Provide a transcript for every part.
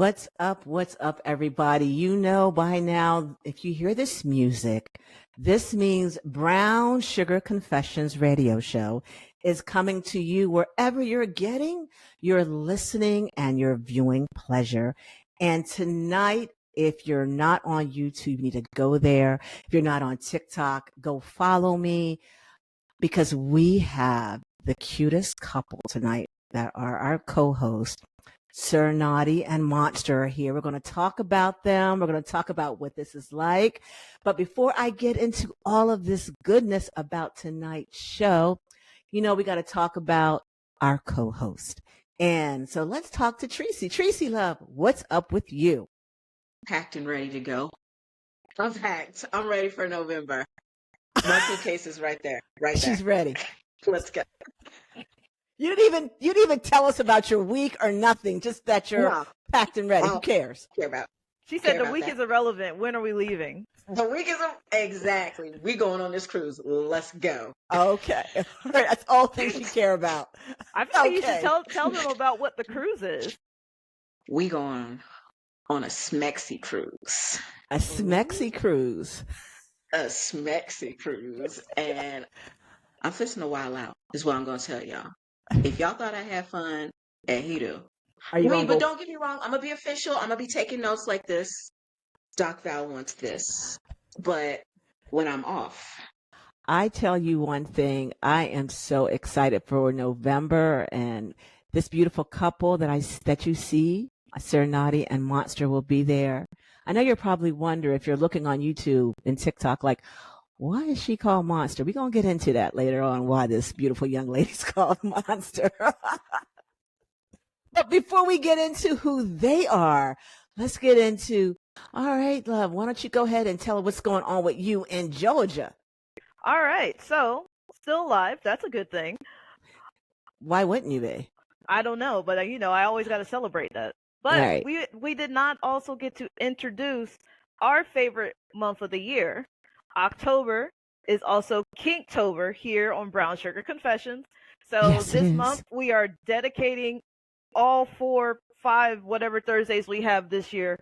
What's up, everybody? You know by now, if you hear this music, this means Brown Sugar Confessions radio show is coming to you wherever you're getting your listening and your viewing pleasure. And tonight, if you're not on YouTube, you need to go there. If you're not on TikTok, go follow me because we have the cutest couple tonight that are our co-hosts. Sir Knotty and Monster are here. We're going to talk about them. We're going to talk about what this is like. But before I get into all of this goodness about tonight's show, we got to talk about our co-host. And so let's talk to Tracy. Tracy, love, what's up with you? Packed and ready to go. I'm packed. I'm ready for November. My suitcase is right there. She's ready. Let's go. You didn't even tell us about your week or nothing, just that you're packed and ready. Who cares? She said the week is irrelevant. When are we leaving? The week is exactly. We going on this cruise. Let's go. Okay. All right. That's all things you care about. I feel like you should tell them about what the cruise is. We going on a smexy cruise. A smexy cruise. A smexy cruise. And I'm fixing to wild out, is what I'm going to tell y'all. If y'all thought I had fun at Hito, but don't get me wrong, I'm going to be official. I'm going to be taking notes like this. Doc Val wants this. But when I'm off. I tell you one thing, I am so excited for November, and this beautiful couple that you see, Sir Knotty and Monster, will be there. I know you're probably wondering, if you're looking on YouTube and TikTok, like, why is she called Monster? We're going to get into that later on, why this beautiful young lady's called Monster. But before we get into who they are, let's get into, all right, love, why don't you go ahead and tell her what's going on with you in Georgia? All right, so still alive. That's a good thing. Why wouldn't you be? I don't know, but I always got to celebrate that. But right. we did not also get to introduce our favorite month of the year. October is also Kinktober here on Brown Sugar Confessions. So yes, this month we are dedicating all 4, 5, whatever Thursdays we have this year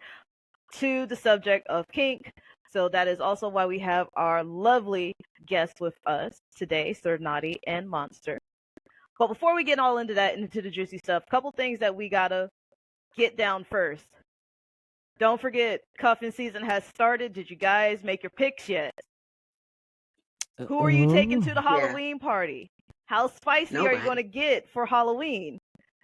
to the subject of kink. So that is also why we have our lovely guests with us today, Sir Knotty and Monster. But before we get all into that, into the juicy stuff, a couple things that we gotta get down first. Don't forget, cuffing season has started. Did you guys make your picks yet? Who are you taking to the Halloween party? How spicy are you going to get for Halloween?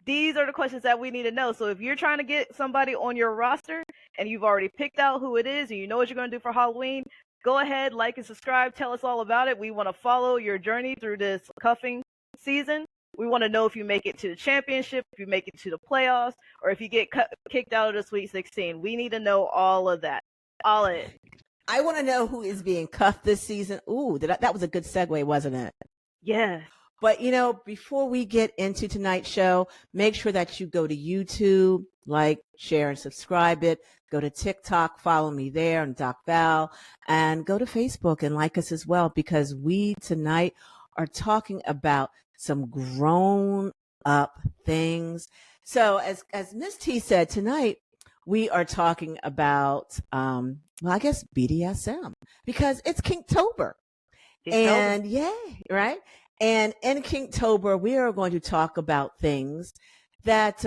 These are the questions that we need to know. So if you're trying to get somebody on your roster and you've already picked out who it is and you know what you're going to do for Halloween, go ahead, like and subscribe. Tell us all about it. We want to follow your journey through this cuffing season. We want to know if you make it to the championship, if you make it to the playoffs, or if you get kicked out of the Sweet 16. We need to know all of that. All of it. I want to know who is being cuffed this season. Ooh, that was a good segue, wasn't it? Yeah. But, before we get into tonight's show, make sure that you go to YouTube, like, share, and subscribe it. Go to TikTok, follow me there, and Doc Val, and go to Facebook and like us as well, because we tonight are talking about some grown up things. So as Miss T said, tonight we are talking about, I guess BDSM, because it's Kinktober. And right. And in Kinktober, we are going to talk about things that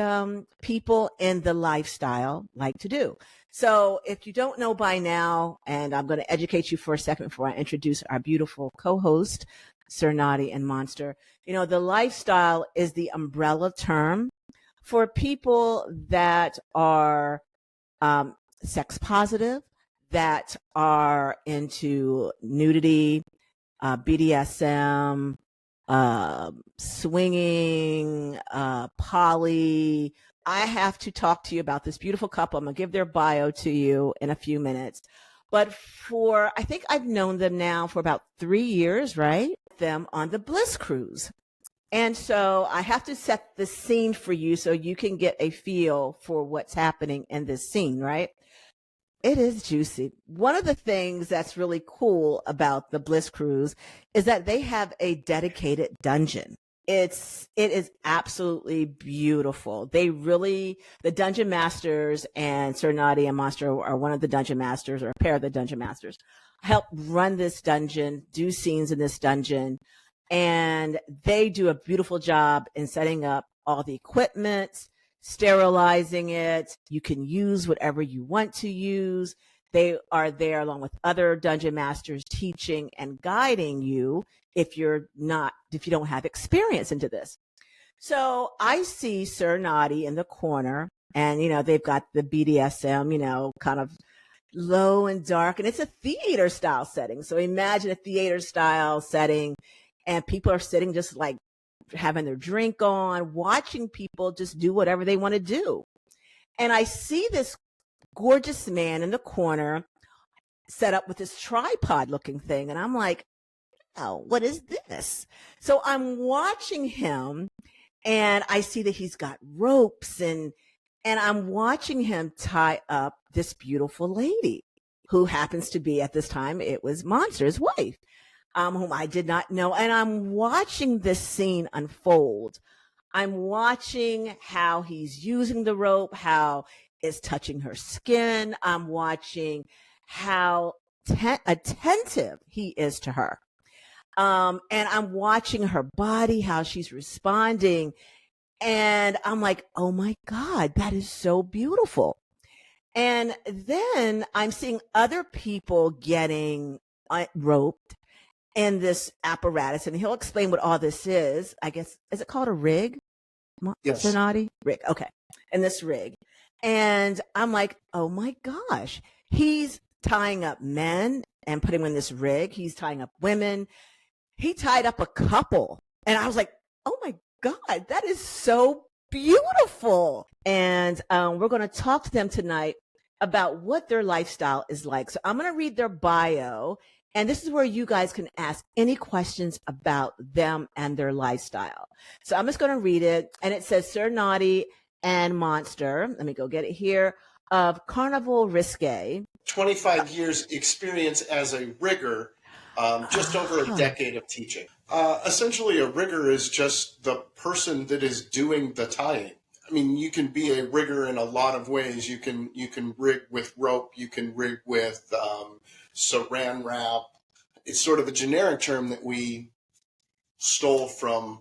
people in the lifestyle like to do. So if you don't know by now, and I'm going to educate you for a second before I introduce our beautiful co-host, Sir Knotty and Monster, the lifestyle is the umbrella term for people that are sex positive, that are into nudity, BDSM, swinging, poly. I have to talk to you about this beautiful couple. I'm going to give their bio to you in a few minutes. But I think I've known them now for about 3 years, right? Them on the Bliss Cruise. And so I have to set the scene for you so you can get a feel for what's happening in this scene, right? It is juicy. One of the things that's really cool about the Bliss Cruise is that they have a dedicated dungeon. it is absolutely beautiful. The dungeon masters and Sir Knotty and Monster are one of the dungeon masters, or a pair of the dungeon masters, help run this dungeon, do scenes in this dungeon, and they do a beautiful job in setting up all the equipment, sterilizing it. You can use whatever you want to use. They are there along with other dungeon masters teaching and guiding you if you don't have experience into this. So I see Sir Knotty in the corner, and they've got the BDSM, kind of low and dark, and it's a theater style setting. So imagine a theater style setting, and people are sitting just like having their drink on, watching people just do whatever they want to do. And I see this gorgeous man in the corner set up with this tripod looking thing. And I'm like, oh, what is this? So I'm watching him, and I see that he's got ropes, and I'm watching him tie up this beautiful lady who happens to be, at this time, it was Monster's wife, whom I did not know. And I'm watching this scene unfold. I'm watching how he's using the rope, how it's touching her skin. I'm watching how attentive he is to her. And I'm watching her body, how she's responding. And I'm like, oh my God, that is so beautiful. And then I'm seeing other people getting roped in this apparatus, and he'll explain what all this is. I guess, is it called a rig? Yes. Sir Knotty? Rig. Okay. And this rig. And I'm like, oh my gosh, he's tying up men and putting them in this rig. He's tying up women. He tied up a couple. And I was like, oh my God, that is so beautiful. And we're going to talk to them tonight about what their lifestyle is like. So I'm going to read their bio. And this is where you guys can ask any questions about them and their lifestyle. So I'm just going to read it. And it says, Sir Knotty and Monster, let me go get it here, of Carnival, Risque. 25 years experience as a rigger, just over a decade of teaching. Essentially, a rigger is just the person that is doing the tying. I mean, you can be a rigger in a lot of ways. You can rig with rope. You can rig with saran wrap. It's sort of a generic term that we stole from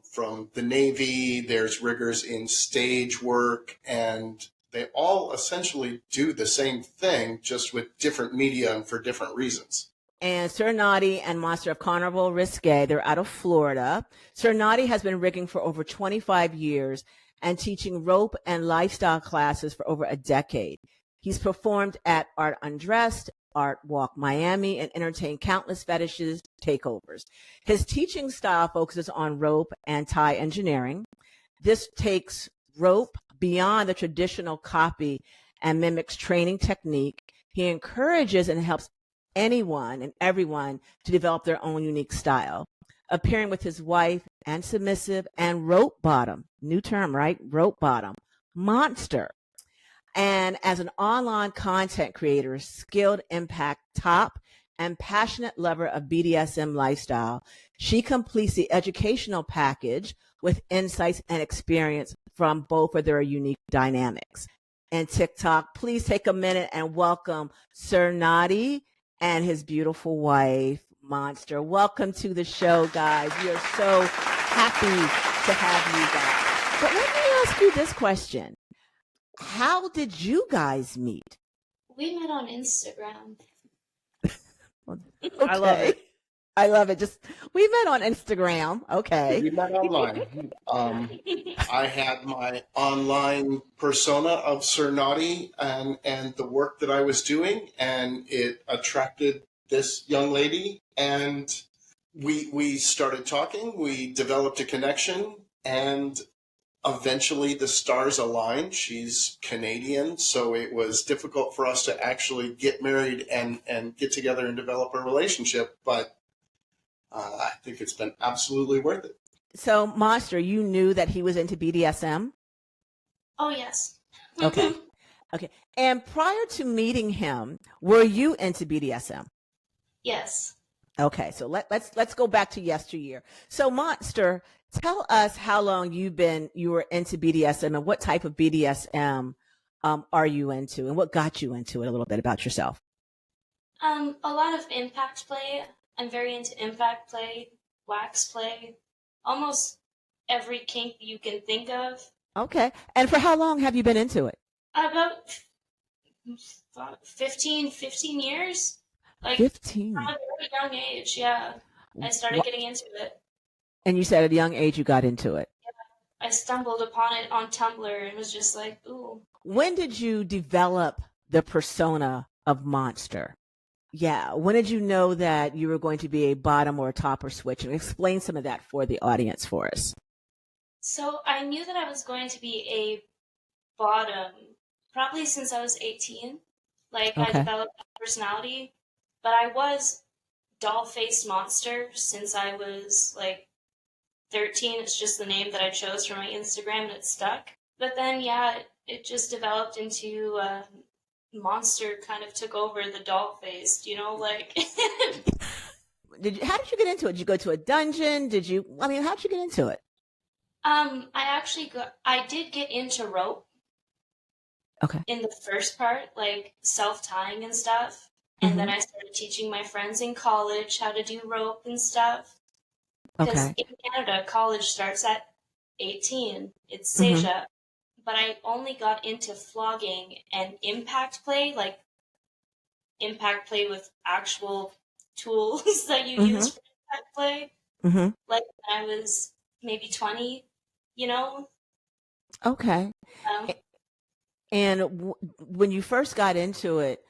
the Navy. There's riggers in stage work, and they all essentially do the same thing, just with different media and for different reasons. And Sir Knotty and Monster of Carnival, Risque, they're out of Florida. Sir Knotty has been rigging for over 25 years and teaching rope and lifestyle classes for over a decade. He's performed at Art Undressed, Art Walk Miami, and entertained countless fetishes, takeovers. His teaching style focuses on rope and tie engineering. This takes rope beyond the traditional copy and mimics training technique. He encourages and helps anyone and everyone to develop their own unique style. Appearing with his wife and submissive and rope bottom, new term, right? Rope bottom, Monster. And as an online content creator, skilled impact top and passionate lover of BDSM lifestyle, she completes the educational package with insights and experience from both of their unique dynamics. And TikTok, please take a minute and welcome Sir Knotty and his beautiful wife, Monster. Welcome to the show, guys. We are so happy to have you guys. But let me ask you this question. How did you guys meet? We met on Instagram. Okay. I love it. Just we met on Instagram. Okay. We met online. I had my online persona of Sir Knotty and the work that I was doing, and it attracted this young lady, and we started talking. We developed a connection, and eventually the stars aligned. She's Canadian, so it was difficult for us to actually get married and get together and develop a relationship, but I think it's been absolutely worth it. So, Monster, you knew that he was into BDSM? Oh, yes. Okay. Okay. And prior to meeting him, were you into BDSM? Yes. Okay, so let's go back to yesteryear. So Monster, tell us how long you were into BDSM and what type of BDSM are you into and what got you into it, a little bit about yourself. A lot of impact play. I'm very into impact play, wax play, almost every kink you can think of. Okay. And for how long have you been into it? About 15 years. Like 15. from a very young age, yeah. I started getting into it. And you said at a young age you got into it. Yeah. I stumbled upon it on Tumblr and was just like, ooh. When did you develop the persona of Monster? Yeah. When did you know that you were going to be a bottom or a top or switch? And explain some of that for the audience for us. So I knew that I was going to be a bottom probably since I was 18. Like, Okay. I developed a personality, but I was doll-faced monster since I was like 13. It's just the name that I chose for my Instagram and it stuck. But then, yeah, it just developed into monster kind of took over the doll-faced, you know, like. How did you get into it? Did you go to a dungeon? How did you get into it? I did get into rope. Okay. In the first part, like self-tying and stuff. And then I started teaching my friends in college how to do rope and stuff. Because in Canada, college starts at 18. It's Seja. But I only got into flogging and impact play, like impact play with actual tools that you use for impact play. Like when I was maybe 20, you know? Okay. And when you first got into it,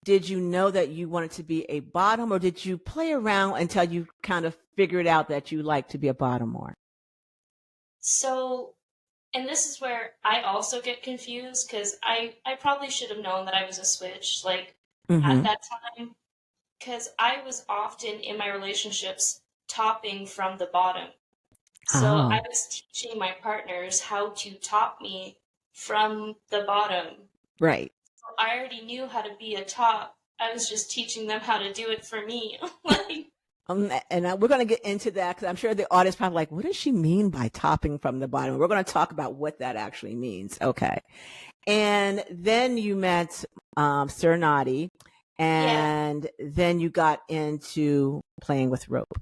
did you know that you wanted to be a bottom, or did you play around until you kind of figured out that you like to be a bottom more? So, and this is where I also get confused because I probably should have known that I was a switch, like at that time, because I was often in my relationships topping from the bottom. So I was teaching my partners how to top me from the bottom. Right. So I already knew how to be a top. I was just teaching them how to do it for me. And we're going to get into that because I'm sure the audience probably like, what does she mean by topping from the bottom? We're going to talk about what that actually means. Okay. And then you met Sir Knotty, and then you got into playing with rope.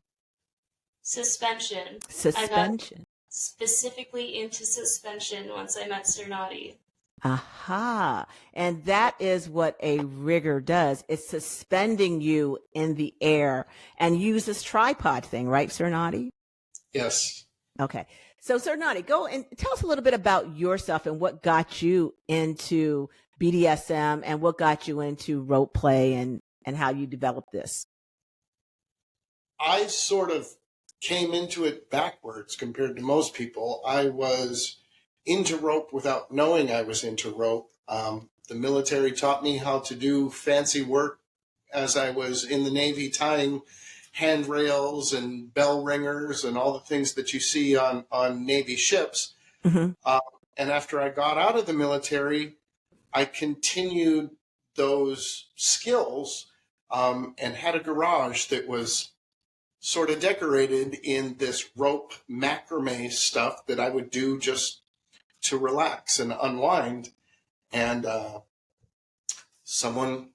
Suspension. I got specifically into suspension once I met Sir Knotty. Aha. And that is what a rigger does. It's suspending you in the air and use this tripod thing, right, Sir Knotty? Yes. Okay. So Sir Knotty, go and tell us a little bit about yourself and what got you into BDSM and what got you into rope play and how you developed this. I sort of came into it backwards compared to most people. I was into rope without knowing I was into rope. The military taught me how to do fancy work as I was in the Navy, tying handrails and bell ringers and all the things that you see on Navy ships. And after I got out of the military, I continued those skills and had a garage that was sort of decorated in this rope macrame stuff that I would do just to relax and unwind. And someone,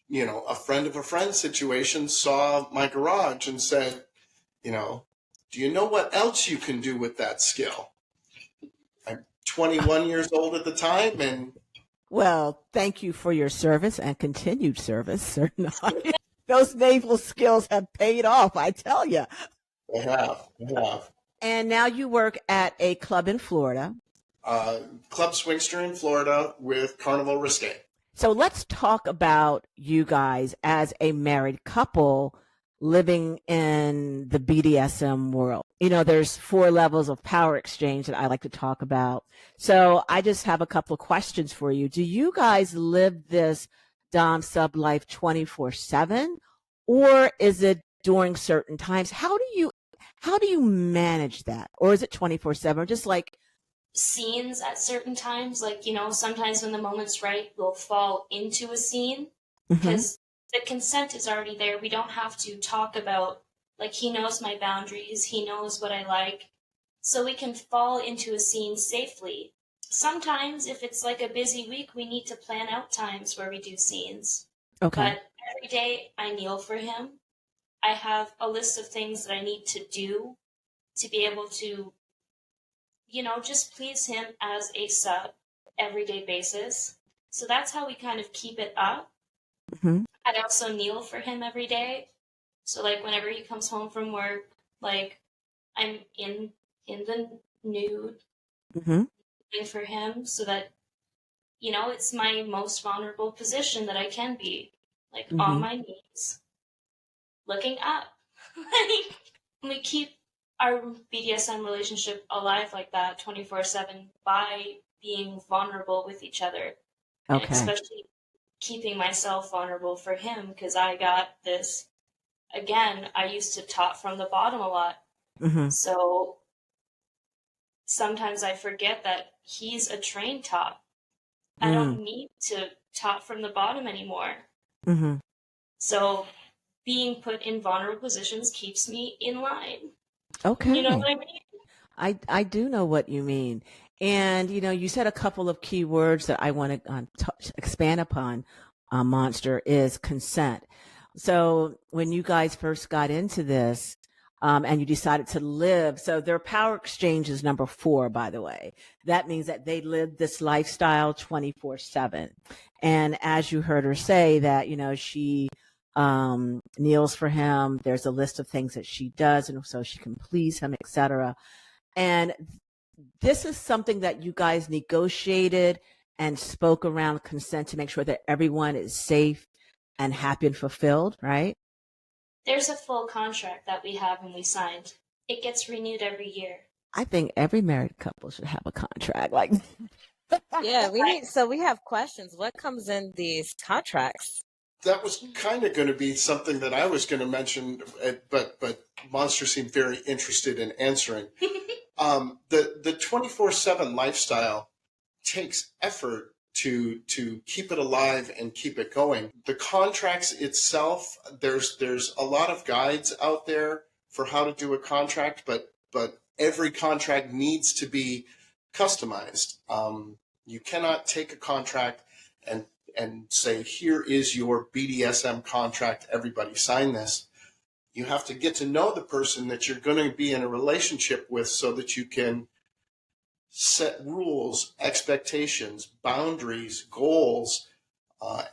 a friend of a friend situation saw my garage and said, do you know what else you can do with that skill? I'm 21 years old at the time. And well, thank you for your service and continued service, Sir Knotty. Those naval skills have paid off, I tell you. They have. And now you work at a club in Florida. Club Swingster in Florida with Carnival Risque. So let's talk about you guys as a married couple living in the BDSM world. There's 4 levels of power exchange that I like to talk about. So I just have a couple of questions for you. Do you guys live this Dom sub life 24/7, or is it during certain times? How do you manage that? Or is it 24/7, or just like scenes at certain times? Like, sometimes when the moment's right, we'll fall into a scene because the consent is already there. We don't have to talk about, like, he knows my boundaries, he knows what I like, so we can fall into a scene safely. Sometimes, if it's like a busy week, we need to plan out times where we do scenes. Okay. But every day I kneel for him. I have a list of things that I need to do to be able to, you know, just please him as a sub everyday basis. So that's how we kind of keep it up. Mm-hmm. I also kneel for him every day. So like whenever he comes home from work, like I'm in the nude Mm-hmm. for him so that, you know, it's my most vulnerable position that I can be. Like Mm-hmm. on my knees, looking up. Like we keep our BDSM relationship alive like that 24/7 by being vulnerable with each other. And Okay. especially keeping myself vulnerable for him because I got this. Again, I used to top from the bottom a lot. Mm-hmm. So sometimes I forget that he's a trained top. I don't need to top from the bottom anymore. Mm-hmm. So being put in vulnerable positions keeps me in line. Okay. You know what I mean? I do know what you mean. And, you know, you said a couple of key words that I want to expand upon, Monster, is consent. So when you guys first got into this, and you decided to live, so their power exchange is number 4, by the way. That means that they live this lifestyle 24/7. And as you heard her say that, you know, she kneels for him. There's a list of things that she does, and so she can please him, etc. And this is something that you guys negotiated and spoke around consent to make sure that everyone is safe and happy and fulfilled, right? There's a full contract that we have and we signed. It gets renewed every year. I think every married couple should have a contract like Yeah, we have questions. What comes in these contracts? That was kind of going to be something that I was going to mention, but Monster seemed very interested in answering. The 24/7 lifestyle takes effort to keep it alive and keep it going. The contracts itself, there's a lot of guides out there for how to do a contract, but every contract needs to be customized. You cannot take a contract and say, here is your BDSM contract, everybody sign this. You have to get to know the person that you're going to be in a relationship with so that you can set rules, expectations, boundaries, goals,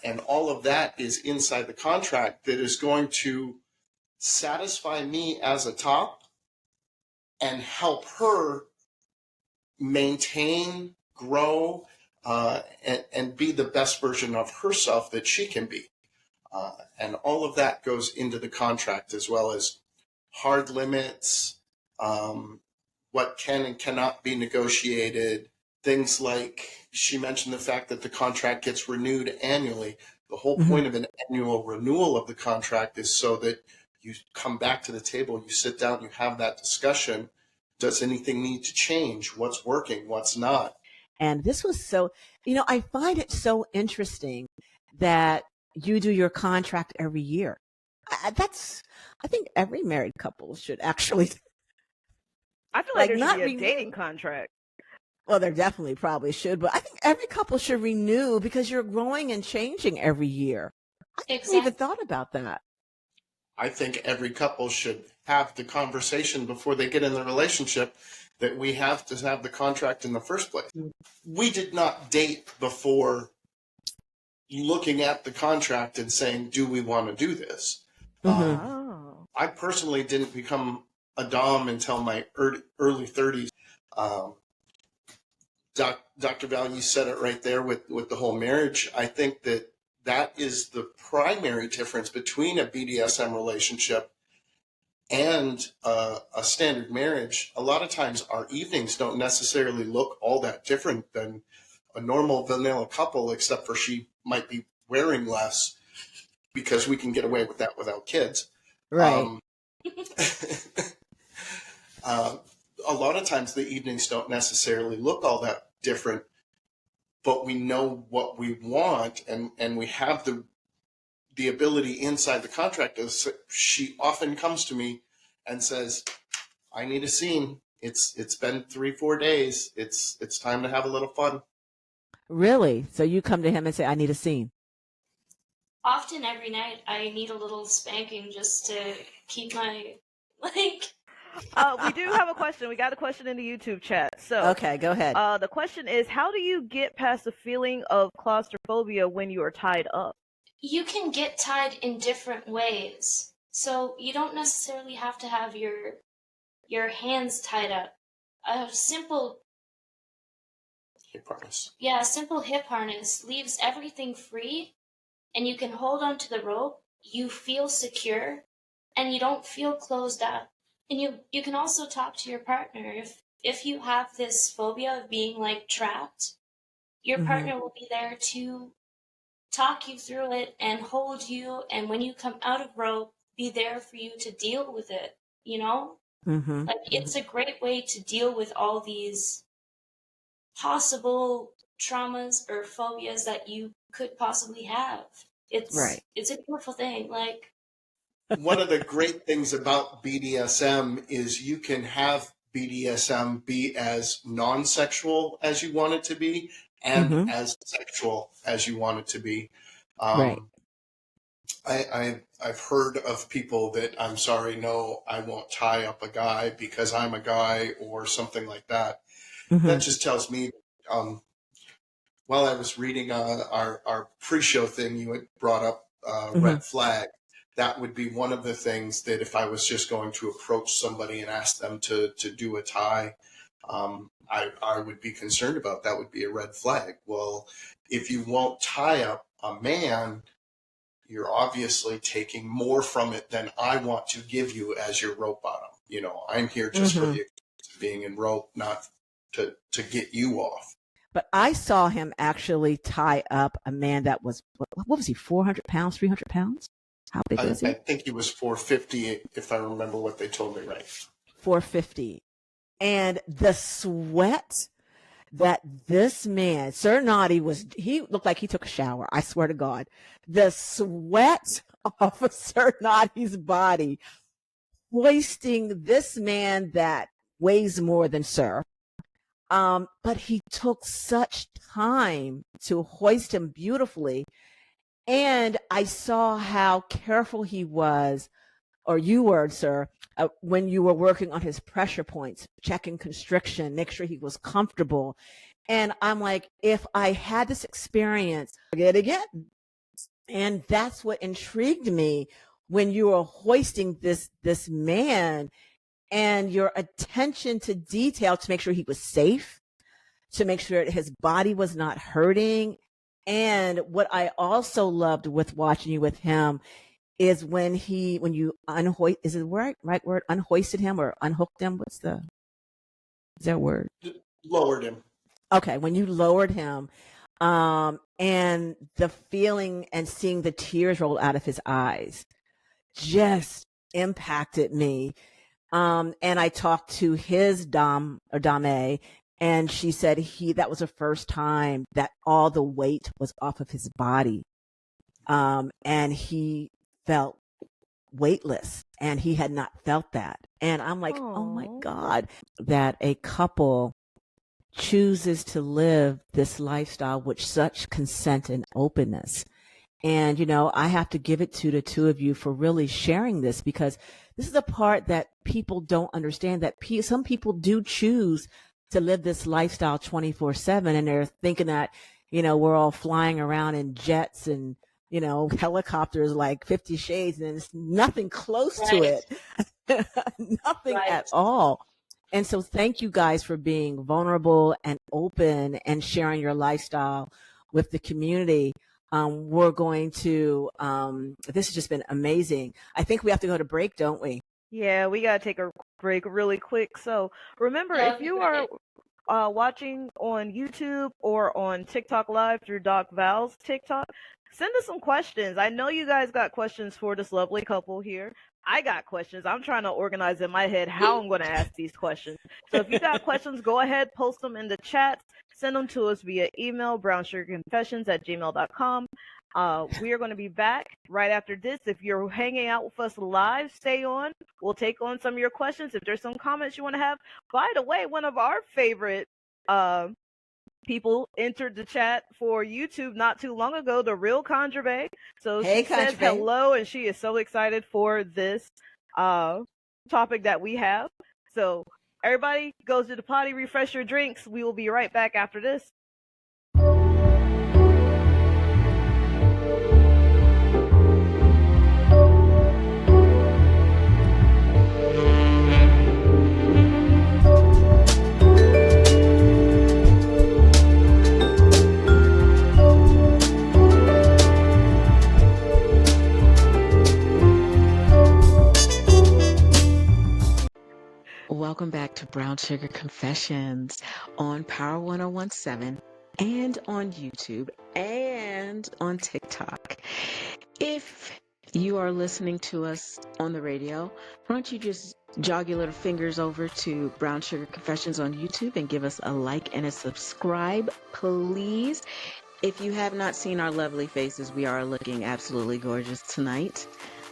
and all of that is inside the contract that is going to satisfy me as a top and help her maintain, grow, and be the best version of herself that she can be. And all of that goes into the contract, as well as hard limits, what can and cannot be negotiated, things like she mentioned the fact that the contract gets renewed annually. The whole point of an annual renewal of the contract is so that you come back to the table, you sit down, you have that discussion. Does anything need to change? What's working? What's not? And this was so, you know, I find it so interesting that you do your contract every year. I think every married couple should actually. I feel like there should be a dating contract. Well, there definitely probably should, but I think every couple should renew because you're growing and changing every year. I haven't even thought about that. I think every couple should have the conversation before they get in the relationship that we have to have the contract in the first place. We did not date before looking at the contract and saying, do we want to do this? I personally didn't become a Dom until my early 30s. Dr. Val, you said it right there with the whole marriage. I think that is the primary difference between a BDSM relationship and a standard marriage. A lot of times our evenings don't necessarily look all that different than a normal vanilla couple, except for she might be wearing less because we can get away with that without kids. Right. A lot of times the evenings don't necessarily look all that different, but we know what we want and we have the ability inside the contract is she often comes to me and says, I need a scene. It's been 3-4 days. It's time to have a little fun. Really? So you come to him and say, I need a scene. Often every night I need a little spanking just to keep my, like... We do have a question. We got a question in the YouTube chat. So okay, go ahead. The question is, how do you get past the feeling of claustrophobia when you are tied up? You can get tied in different ways. So you don't necessarily have to have your hands tied up. A simple hip harness. Yeah, a simple hip harness leaves everything free, and you can hold onto the rope. You feel secure, and you don't feel closed up. And you can also talk to your partner. If you have this phobia of being like trapped, your partner will be there to talk you through it and hold you. And when you come out of rope, be there for you to deal with it. You know, like it's a great way to deal with all these possible traumas or phobias that you could possibly have. It's a beautiful thing. Like. One of the great things about BDSM is you can have BDSM be as non-sexual as you want it to be and as sexual as you want it to be. I've heard of people that, I'm sorry, no, I won't tie up a guy because I'm a guy or something like that. That just tells me, while I was reading our pre-show thing, you had brought up red flag. That would be one of the things that if I was just going to approach somebody and ask them to do a tie, I would be concerned about. That would be a red flag. Well, if you won't tie up a man, you're obviously taking more from it than I want to give you as your rope bottom. You know, I'm here just for the experience of being in rope, not to get you off. But I saw him actually tie up a man that was, what was he, 400 pounds, 300 pounds? How big was he? I think he was 450, if I remember what they told me right. 450. And the sweat that this man, Sir Knotty, he looked like he took a shower. I swear to God. The sweat off of Sir Knotty's body, hoisting this man that weighs more than Sir. But he took such time to hoist him beautifully. And I saw how careful he was, or you were, sir, when you were working on his pressure points, checking constriction, make sure he was comfortable. And I'm like, if I had this experience, I'll get it again. And that's what intrigued me when you were hoisting this man, and your attention to detail to make sure he was safe, to make sure his body was not hurting. And what I also loved with watching you with him is when you unhoist, is it the right word, unhoisted him or unhooked him? Is that a word? Lowered him. Okay, when you lowered him, and the feeling and seeing the tears roll out of his eyes just impacted me. And I talked to his dame, and she said that was the first time that all the weight was off of his body. And he felt weightless, and he had not felt that. And I'm like, oh my God, that a couple chooses to live this lifestyle with such consent and openness. And, you know, I have to give it to the two of you for really sharing this, because this is a part that people don't understand, that some people do choose to live this lifestyle 24/7, and they're thinking that, you know, we're all flying around in jets and, you know, helicopters like 50 Shades, and it's nothing close to it. Nothing at all. And so thank you guys for being vulnerable and open and sharing your lifestyle with the community. We're going to, this has just been amazing. I think we have to go to break, don't we? Yeah, we got to take a break really quick. So remember, if you are watching on YouTube or on TikTok Live through Doc Val's TikTok, send us some questions. I know you guys got questions for this lovely couple here. I got questions. I'm trying to organize in my head how I'm going to ask these questions. So if you got questions, go ahead, post them in the chat. Send them to us via email, brownsugarconfessions@gmail.com. We are going to be back right after this. If you're hanging out with us live, stay on. We'll take on some of your questions. If there's some comments you want to have. By the way, one of our favorite people entered the chat for YouTube not too long ago, the real Conjure Bay. So Hey, she says Conjure Bay. hello, and she is so excited for this topic that we have. So everybody goes to the potty, refresh your drinks. We will be right back after this. Welcome back to Brown Sugar Confessions on Power 1017 and on YouTube and on TikTok. If you are listening to us on the radio, why don't you just jog your little fingers over to Brown Sugar Confessions on YouTube and give us a like and a subscribe, please. If you have not seen our lovely faces, we are looking absolutely gorgeous tonight.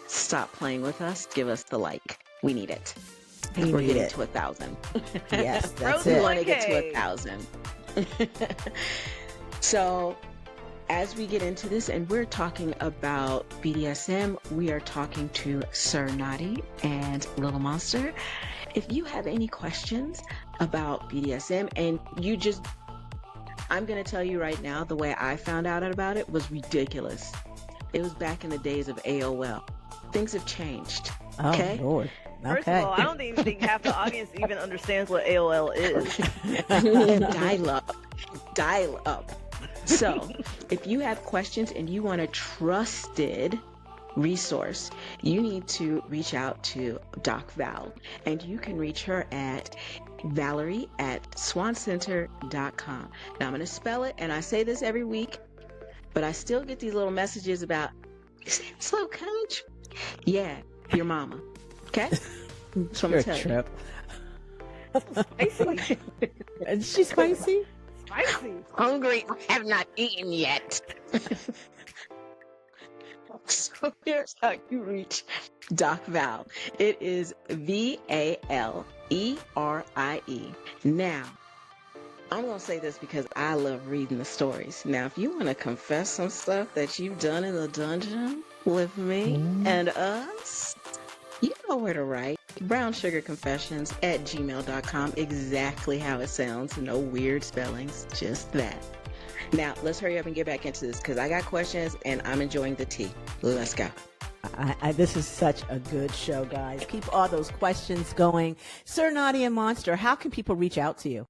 Stop playing with us. Give us the like. We need it. We're getting to 1,000. Yes, that's We it. want to get to 1,000. So, as we get into this, and we're talking about BDSM, we are talking to Sir Knotty and Little Monster. If you have any questions about BDSM, and I'm going to tell you right now, the way I found out about it was ridiculous. It was back in the days of AOL. Things have changed. Okay? Oh, Lord. First of all, I don't even think half the audience even understands what AOL is. Dial up. So, if you have questions and you want a trusted resource, you need to reach out to Doc Val, and you can reach her at Valerie@swancenter.com. Now, I'm going to spell it, and I say this every week, but I still get these little messages about, is that so country? Yeah, your mama. Okay? So I'm gonna tell you. Spicy. Is she spicy? Spicy. Hungry, I have not eaten yet. So here's how you reach Doc Val. It is VALERIE. Now, I'm going to say this because I love reading the stories. Now, if you want to confess some stuff that you've done in the dungeon with me and us, you know where to write. brownsugarconfessions@gmail.com. Exactly how it sounds. No weird spellings. Just that. Now, let's hurry up and get back into this because I got questions and I'm enjoying the tea. Let's go. This is such a good show, guys. Keep all those questions going. Sir Knotty and Monster, how can people reach out to you?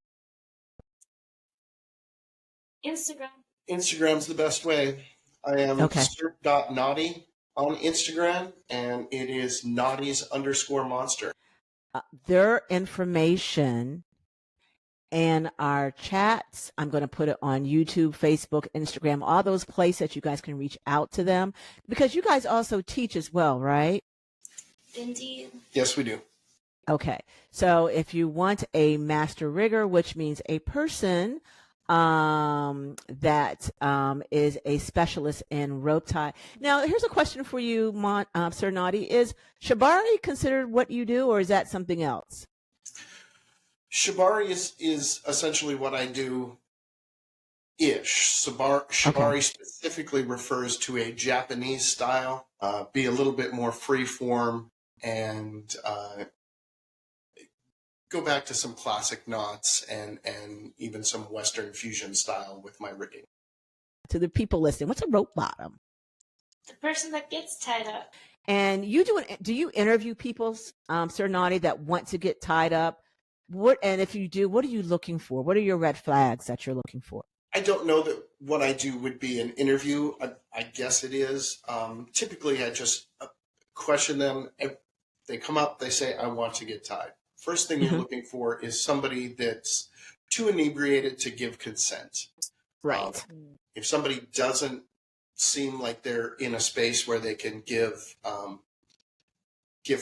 Instagram. Instagram's the best way. I am Sir.Knotty on Instagram, and it is Knotties_monster. Their information and our chats, I'm going to put it on YouTube, Facebook, Instagram, all those places that you guys can reach out to them, because you guys also teach as well, right? Indeed. Yes, we do. Okay. So if you want a master rigger, which means a person that is a specialist in rope tie. Now, here's a question for you, Sir Knotty. Is shibari considered what you do, or is that something else? Shibari is essentially what I do ish. Shibari specifically refers to a Japanese style, be a little bit more free form, and go back to some classic knots and even some Western fusion style with my rigging. To the people listening, what's a rope bottom? The person that gets tied up. And do you interview people, Sir Knotty, that want to get tied up? And if you do, what are you looking for? What are your red flags that you're looking for? I don't know that what I do would be an interview. I guess it is. Typically, I just question them. If they come up, they say, I want to get tied. First thing you're looking for is somebody that's too inebriated to give consent. Right. If somebody doesn't seem like they're in a space where they can give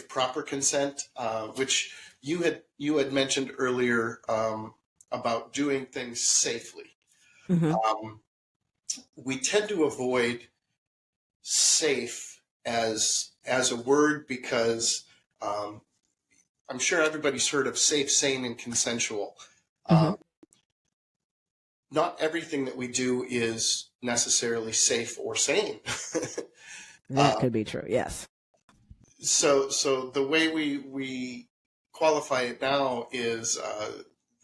proper consent, which you had mentioned earlier about doing things safely. We tend to avoid safe as a word because I'm sure everybody's heard of safe, sane, and consensual. Not everything that we do is necessarily safe or sane. That could be true, yes. So the way we qualify it now is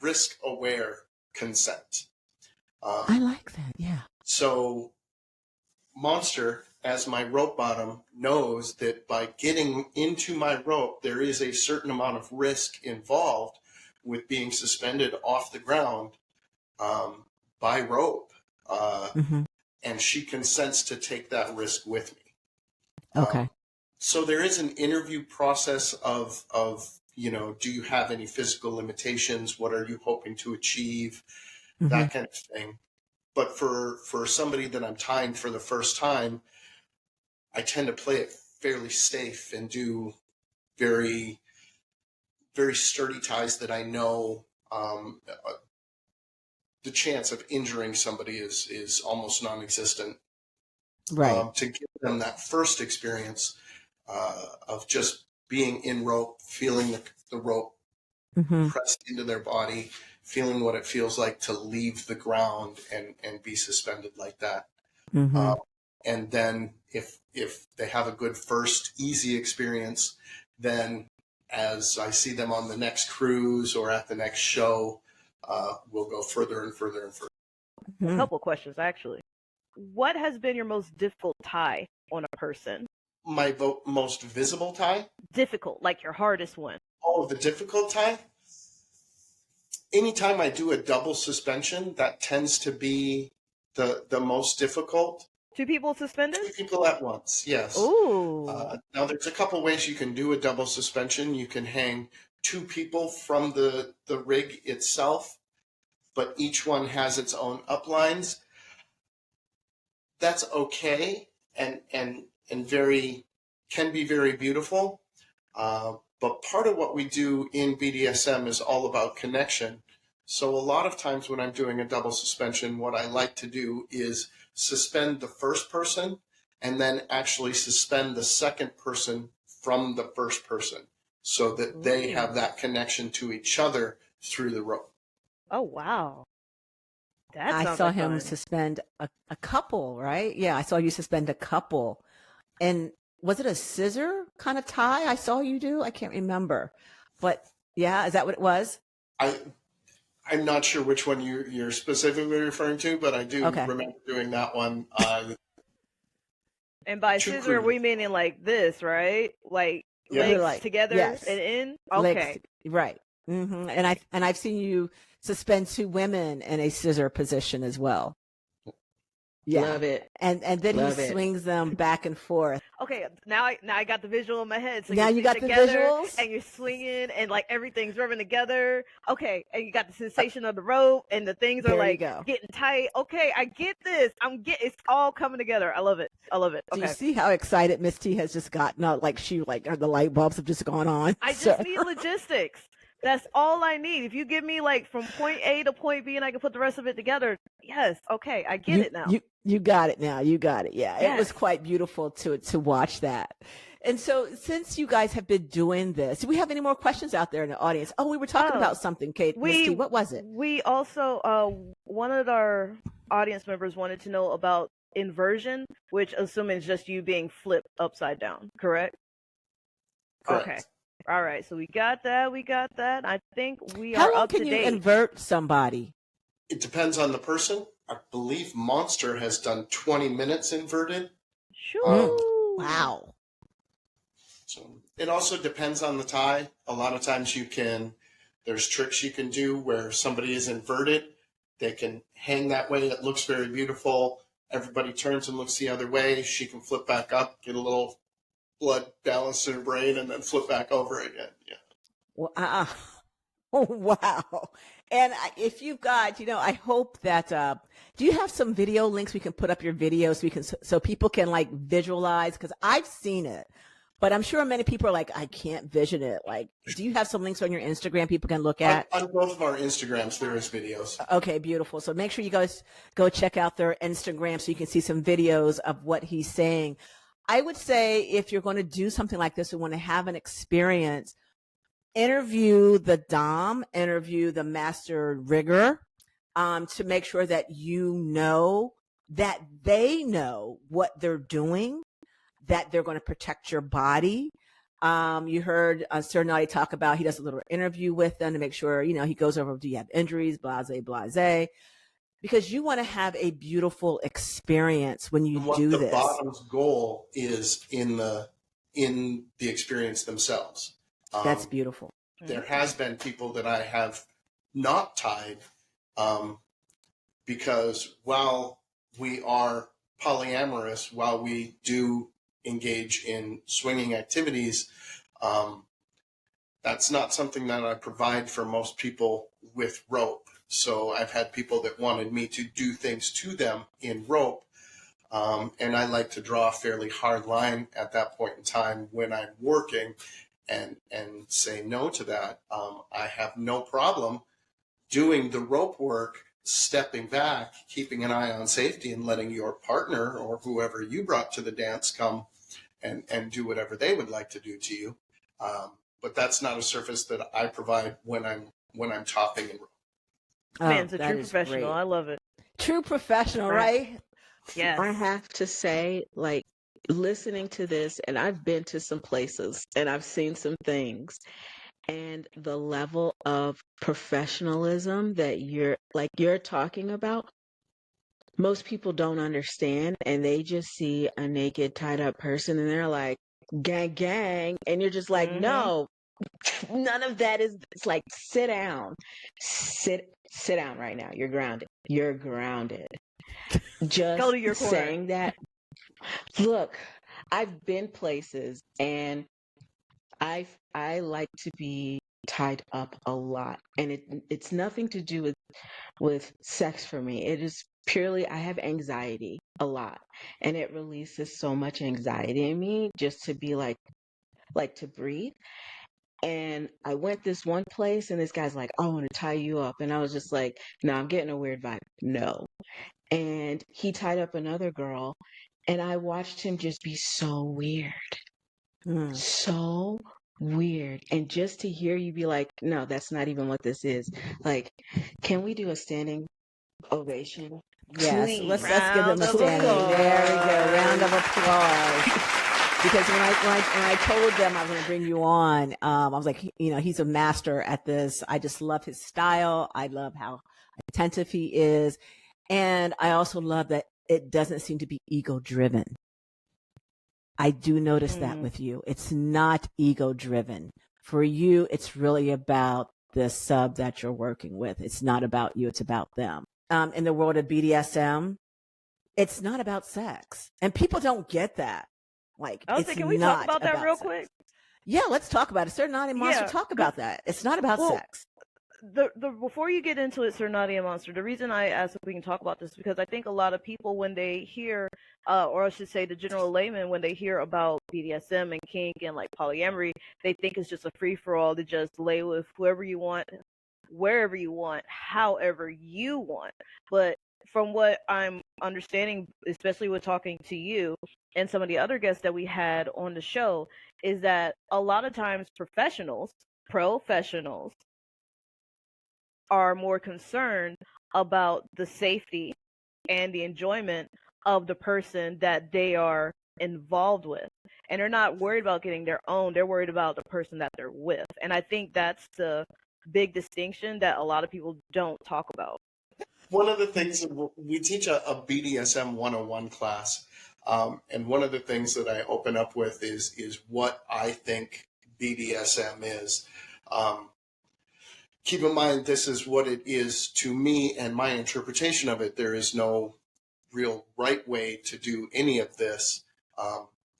risk-aware consent. I like that, yeah. So Monster, as my rope bottom, knows that by getting into my rope, there is a certain amount of risk involved with being suspended off the ground by rope. And she consents to take that risk with me. Okay. So there is an interview process of, you know, do you have any physical limitations? What are you hoping to achieve? That kind of thing. But for somebody that I'm tying for the first time, I tend to play it fairly safe and do very, very sturdy ties that I know the chance of injuring somebody is almost non-existent. Right. To give them that first experience of just being in rope, feeling the rope pressed into their body, feeling what it feels like to leave the ground and be suspended like that. And then if they have a good first easy experience, then as I see them on the next cruise or at the next show, we'll go further and further and further. A couple questions, actually. What has been your most difficult tie on a person? My most visible tie? Difficult, like your hardest one. Oh, the difficult tie? Anytime I do a double suspension, that tends to be the most difficult. 2 people suspended? 2 people at once, yes. Ooh. Now, there's a couple ways you can do a double suspension. You can hang 2 people from the rig itself, but each one has its own uplines. That's okay and very can be very beautiful. But part of what we do in BDSM is all about connection. So a lot of times when I'm doing a double suspension, what I like to do is suspend the first person and then actually suspend the second person from the first person so that they have that connection to each other through the rope. Oh, wow. I saw him suspend a couple, right? Yeah, I saw you suspend a couple. And was it a scissor kind of tie I saw you do? I can't remember. But yeah, is that what it was? I'm not sure which one you're specifically referring to, but I do remember doing that one. And by scissor, we meaning like this, right? Like legs together and in? Okay. Right. And I've seen you suspend 2 women in a scissor position as well. Yeah. Love it. And then he swings them back and forth. Okay, now I got the visual in my head. So now you got the visuals? And you're swinging and like everything's rubbing together. Okay, and you got the sensation of the rope and the things are like getting tight. Okay, I get this. It's all coming together. I love it. Okay. Do you see how excited Miss T has just gotten? Like the light bulbs have just gone on. I just need logistics. That's all I need. If you give me like from point A to point B and I can put the rest of it together, yes, okay, I get it now. You got it now. You got it. Yeah, yes. It was quite beautiful to watch that. And so since you guys have been doing this, do we have any more questions out there in the audience? Oh, we were talking about something, Kate. Miss T, what was it? We also, one of our audience members wanted to know about inversion, which assuming is just you being flipped upside down, correct? Correct. Okay. All right, so we got that. I think we are up to date. How long can you invert somebody? It depends on the person. I believe Monster has done 20 minutes inverted. Sure. Wow. So it also depends on the tie. A lot of times there's tricks you can do where somebody is inverted. They can hang that way. It looks very beautiful. Everybody turns and looks the other way. She can flip back up, get a little blood balance in her brain, and then flip back over again. Yeah. Wow. Wow. And if you've got, I hope that, do you have some video links we can put up your videos so people can like visualize? Because I've seen it, But I'm sure many people are like, I can't vision it. Like, do you have some links on your Instagram people can look at? On both of our Instagrams, there is videos. Okay, beautiful. So make sure you guys go check out their Instagram so you can see some videos of what he's saying. I would say if you're going to do something like this and want to have an experience, interview the Dom, interview the master rigger, to make sure that you know that they know what they're doing, that they're going to protect your body. You heard Sir Knotty talk about he does a little interview with them to make sure, you know, he goes over, do you have injuries, blase, blase, because you want to have a beautiful experience when you do this. The bottom's goal is in the experience themselves. That's beautiful. There has been people that I have not tied because while we are polyamorous, while we do engage in swinging activities, that's not something that I provide for most people with rope. So I've had people that wanted me to do things to them in rope, and I like to draw a fairly hard line at that point in time when I'm working and say no to that. I have no problem doing the rope work, stepping back, keeping an eye on safety, and letting your partner or whoever you brought to the dance come and do whatever they would like to do to you. But that's not a surface that I provide when I'm topping and rope. Man's a true professional. Great. I love it. True professional, right? Yes. I have to say, like, listening to this, and I've been to some places and I've seen some things, and the level of professionalism that you're talking about, most people don't understand, and they just see a naked tied up person and they're like, gang gang, and you're just like, no, none of that is. It's like, sit down right now. You're grounded. Just go to your corner. Saying that. Look, I've been places and I like to be tied up a lot, and it's nothing to do with sex for me. It is purely, I have anxiety a lot, and it releases so much anxiety in me just to be like to breathe. And I went this one place and this guy's like, I want to tie you up, and I was just like, no, I'm getting a weird vibe. No. And he tied up another girl, and I watched him just be so weird. So weird. And just to hear you be like, no, that's not even what this is. Like, can we do a standing ovation? Yes, Please. let's give them a standing. There we go. Round of applause. Because when I told them I was going to bring you on, I was like, you know, he's a master at this. I just love his style. I love how attentive he is. And I also love that it doesn't seem to be ego driven. I do notice that with you. It's not ego driven. For you, it's really about the sub that you're working with. It's not about you. It's about them. In the world of BDSM, it's not about sex. And people don't get that. Like, can we talk about that real quick? Yeah, let's talk about it. Sir Knotty Monster, talk about that. It's not about sex. Before you get into it, Sir Knotty and Monster, the reason I asked if we can talk about this is because I think a lot of people, when they hear, or I should say the general layman, when they hear about BDSM and kink and like polyamory, they think it's just a free-for-all to just lay with whoever you want, wherever you want, however you want. But from what I'm understanding, especially with talking to you and some of the other guests that we had on the show, is that a lot of times professionals are more concerned about the safety and the enjoyment of the person that they are involved with. And they're not worried about getting their own, they're worried about the person that they're with. And I think that's the big distinction that a lot of people don't talk about. One of the things, we teach a BDSM 101 class, and one of the things that I open up with is what I think BDSM is. Keep in mind, this is what it is to me and my interpretation of it. There is no real right way to do any of this.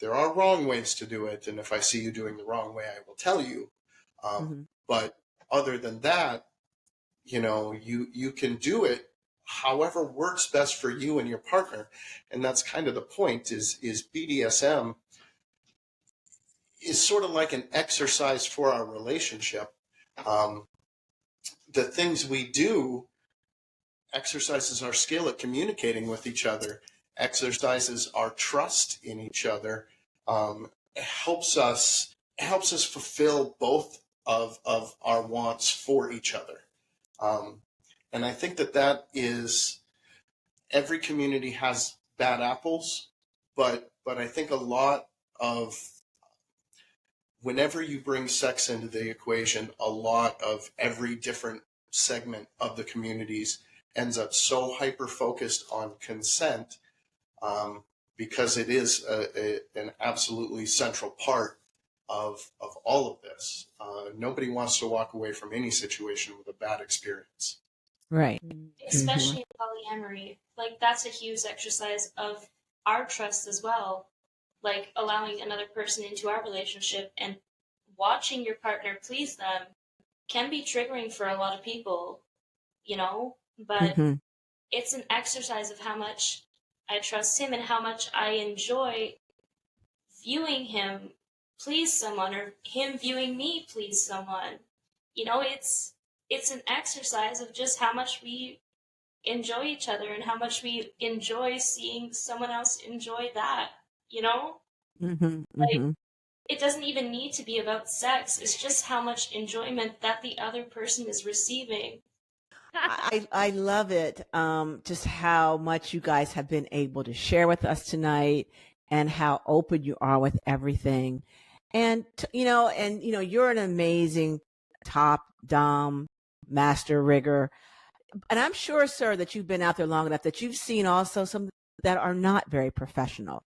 There are wrong ways to do it, and if I see you doing the wrong way, I will tell you. But other than that, you know, you can do it however works best for you and your partner. And that's kind of the point is BDSM is sort of like an exercise for our relationship. The things we do exercises our skill at communicating with each other, exercises our trust in each other, helps us fulfill both of our wants for each other. And I think that is, every community has bad apples, but I think a lot of, whenever you bring sex into the equation, a lot of every different segment of the communities ends up so hyper-focused on consent, because it is an absolutely central part of all of this. Nobody wants to walk away from any situation with a bad experience. Right. Especially in polyamory. Like, that's a huge exercise of our trust as well. Like, allowing another person into our relationship and watching your partner please them can be triggering for a lot of people, you know? But it's an exercise of how much I trust him and how much I enjoy viewing him please someone, or him viewing me please someone. You know, it's an exercise of just how much we enjoy each other and how much we enjoy seeing someone else enjoy that, you know? Like, it doesn't even need to be about sex. It's just how much enjoyment that the other person is receiving. I love it, just how much you guys have been able to share with us tonight and how open you are with everything. And, you're an amazing top dom master rigger. And I'm sure, sir, that you've been out there long enough that you've seen also some that are not very professional.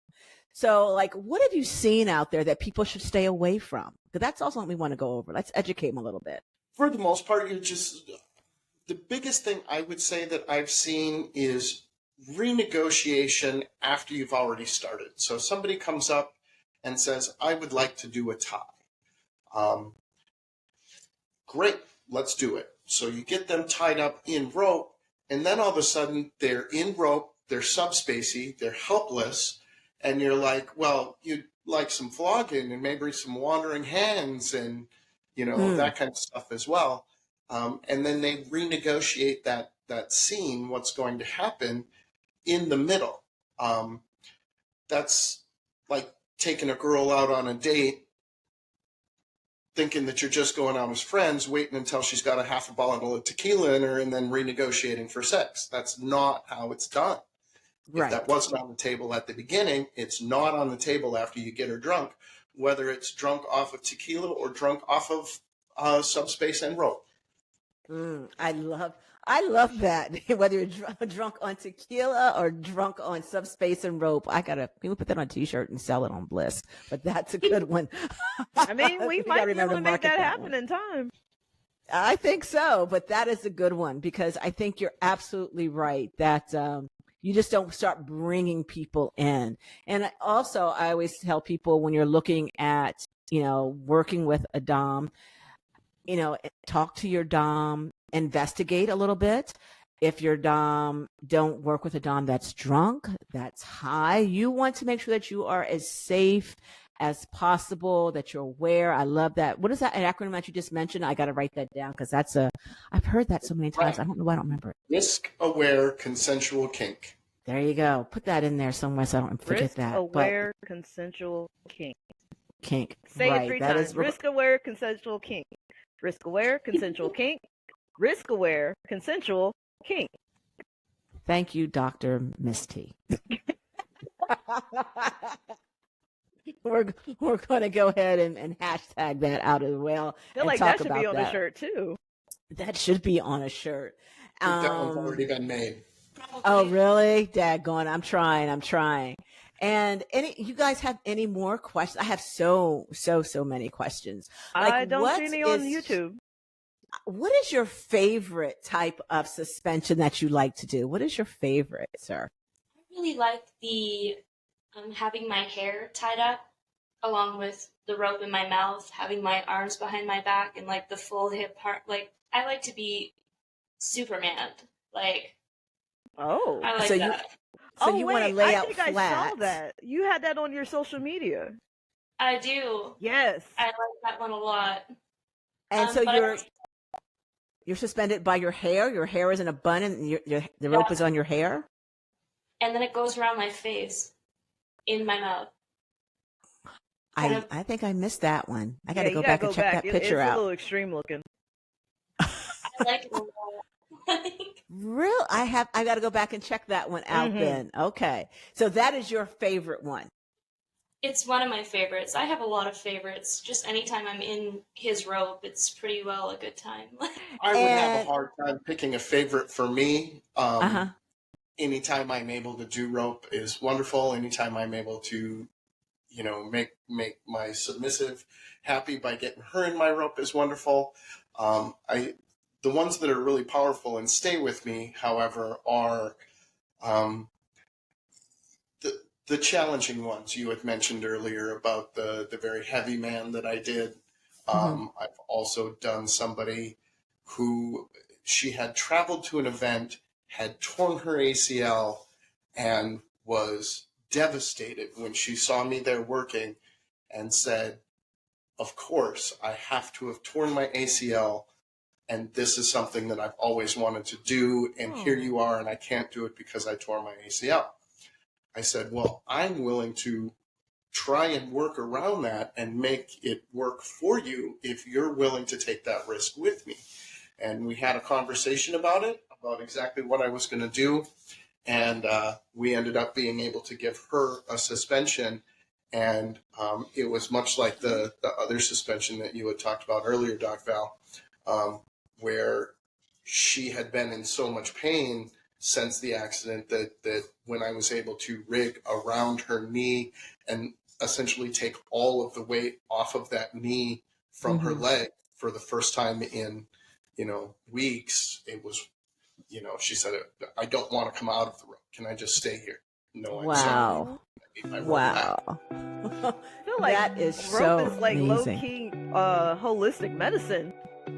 So, like, what have you seen out there that people should stay away from? Because that's also what we want to go over. Let's educate them a little bit. For the most part, the biggest thing I would say that I've seen is renegotiation after you've already started. So somebody comes up and says, I would like to do a tie. Great, let's do it. So you get them tied up in rope, and then all of a sudden they're in rope, they're subspacey, they're helpless, and you're like, well, you'd like some flogging and maybe some wandering hands and, that kind of stuff as well. And then they renegotiate that scene, what's going to happen in the middle. That's like taking a girl out on a date, thinking that you're just going out as friends, waiting until she's got a half a bottle of tequila in her, and then renegotiating for sex. That's not how it's done. Right. If that wasn't on the table at the beginning, it's not on the table after you get her drunk, whether it's drunk off of tequila or drunk off of subspace and rope. I love that. Whether you're drunk on tequila or drunk on subspace and rope, we put that on a t-shirt and sell it on Bliss. But that's a good one. I mean, we might be able to make that happen in time. I think so, but that is a good one because I think you're absolutely right that you just don't start bringing people in. And also, I always tell people when you're looking at, working with a dom, talk to your dom, investigate a little bit. If your dom, don't work with a dom that's drunk, that's high. You want to make sure that you are as safe as possible, that you're aware. I love that. What is that acronym that you just mentioned? I got to write that down because I've heard that so many times. Right. I don't know why I don't remember it. Risk-aware consensual kink. There you go. Put that in there somewhere so I don't forget that. Risk-aware consensual kink. Kink. Say it 3 times. Risk-aware consensual kink. Risk-aware consensual kink. Risk-aware consensual kink. Thank you, Dr. Miss T. We're going to go ahead and hashtag that out as well. I feel like that should be on a shirt too. That should be on a shirt. That one's already been made. Oh, really? Daggone, I'm trying. And you guys have any more questions? I have so many questions. I don't see any on YouTube. What is your favorite type of suspension that you like to do? What is your favorite, sir? I really like the having my hair tied up along with the rope in my mouth, having my arms behind my back and like the full hip part. Like, I like to be Superman. Like, oh, I like that. So you want to lay out flat. I saw that. You had that on your social media. I do. Yes. I like that one a lot. And so you're suspended by your hair. Your hair is in a bun, and the rope is on your hair. And then it goes around my face, in my mouth. I think I missed that one. I got to go back and check that picture out. It's a little extreme looking. I like it a lot. Real? I got to go back and check that one out then. Okay. So that is your favorite one. It's one of my favorites. I have a lot of favorites. Just anytime I'm in his rope, it's pretty well a good time. I would have a hard time picking a favorite for me. Anytime I'm able to do rope is wonderful. Anytime I'm able to, make my submissive happy by getting her in my rope is wonderful. The ones that are really powerful and stay with me, however, are the challenging ones you had mentioned earlier about the very heavy man that I did. I've also done somebody who she had traveled to an event, had torn her ACL, and was devastated when she saw me there working and said, of course, I have to have torn my ACL, and this is something that I've always wanted to do, and here you are, and I can't do it because I tore my ACL. I said, well, I'm willing to try and work around that and make it work for you if you're willing to take that risk with me. And we had a conversation about it, about exactly what I was going to do. And we ended up being able to give her a suspension. And it was much like the other suspension that you had talked about earlier, Doc Val, where she had been in so much pain since the accident that when I was able to rig around her knee and essentially take all of the weight off of that knee from her leg for the first time in, weeks, it was, she said, I don't want to come out of the rope. Can I just stay here? No, wow. Wow. I feel like that is rope so is like amazing. Low-key holistic medicine.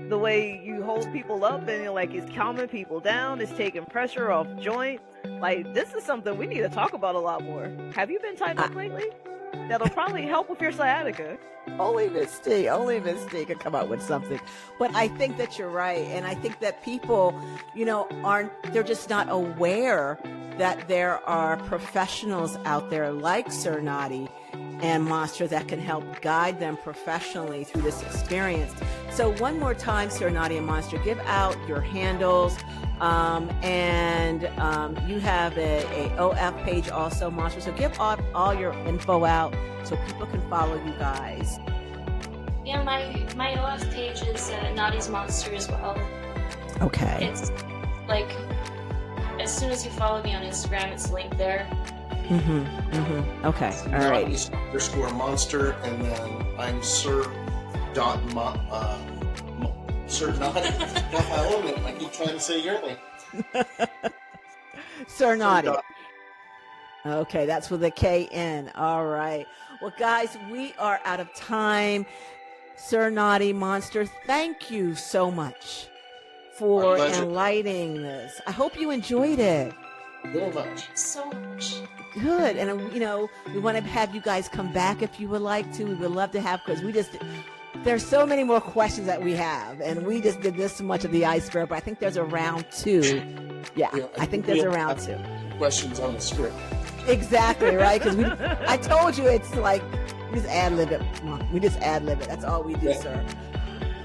The way you hold people up and you're like, it's calming people down, it's taking pressure off joints. Like, this is something we need to talk about a lot more. Have you been tied up lately? That'll probably help with your sciatica. Only Mystique could come up with something. But I think that you're right. And I think that people, they're just not aware that there are professionals out there like Sir Knotty and Monster that can help guide them professionally through this experience. So one more time, Sir Knotty and Monster, give out your handles. And you have a OF page also, Monster. So give all your info out so people can follow you guys. Yeah, my OF page is Knotty's Monster as well. Okay. It's like, as soon as you follow me on Instagram, it's linked there. Okay. All right. _monster, and then I'm Sir Sir Knotty. Not my own name. I keep trying to say your name. Sir Knotty. Okay, that's with a K-N. All right. Well, guys, we are out of time. Sir Knotty, Monster, thank you so much for enlightening this. I hope you enjoyed it. Very much. So much. Good. And, we want to have you guys come back if you would like to. We would love to have, because there's so many more questions that we have, and we just did this much of the iceberg, but I think there's a round 2. Yeah, I think there's a round 2. Questions on the script. Exactly, right? Because I told you it's like, we just ad-lib it. We just ad-lib it. That's all we do, sir.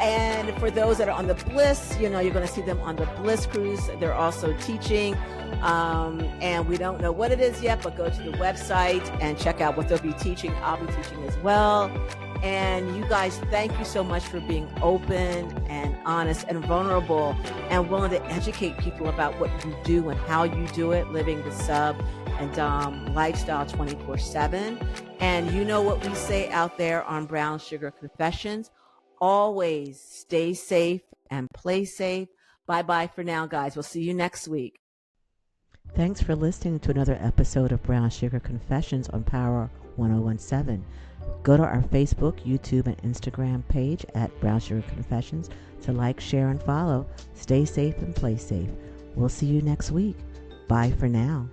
And for those that are on the Bliss, you're going to see them on the Bliss cruise. They're also teaching. And we don't know what it is yet, but go to the website and check out what they'll be teaching. I'll be teaching as well. And you guys, thank you so much for being open and honest and vulnerable and willing to educate people about what you do and how you do it, living the sub and dom lifestyle 24/7. And you know what we say out there on Brown Sugar Confessions. Always stay safe and play safe. Bye-bye for now, guys. We'll see you next week. Thanks for listening to another episode of Brown Sugar Confessions on Power 1017. Go to our Facebook, YouTube, and Instagram page at Brown Sugar Confessions to like, share, and follow. Stay safe and play safe. We'll see you next week. Bye for now.